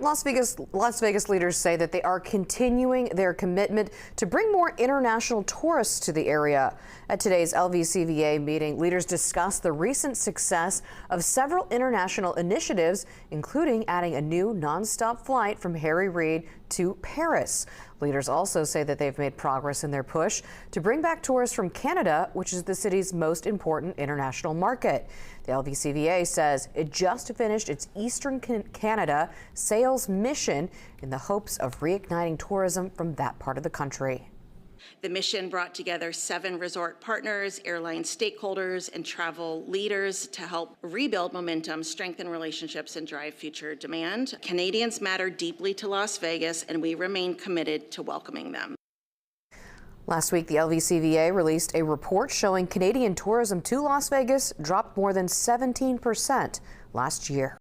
Las Vegas leaders say that they are continuing their commitment to bring more international tourists to the area. At today's LVCVA meeting, leaders discussed the recent success of several international initiatives, including adding a new nonstop flight from Harry Reid to Paris. Leaders also say that they've made progress in their push to bring back tourists from Canada, which is the city's most important international market. The LVCVA says it just finished its Eastern Canada sales mission in the hopes of reigniting tourism from that part of the country. The mission brought together 7 resort partners, airline stakeholders, and travel leaders to help rebuild momentum, strengthen relationships, and drive future demand. Canadians matter deeply to Las Vegas, and we remain committed to welcoming them. Last week, the LVCVA released a report showing Canadian tourism to Las Vegas dropped more than 17% last year.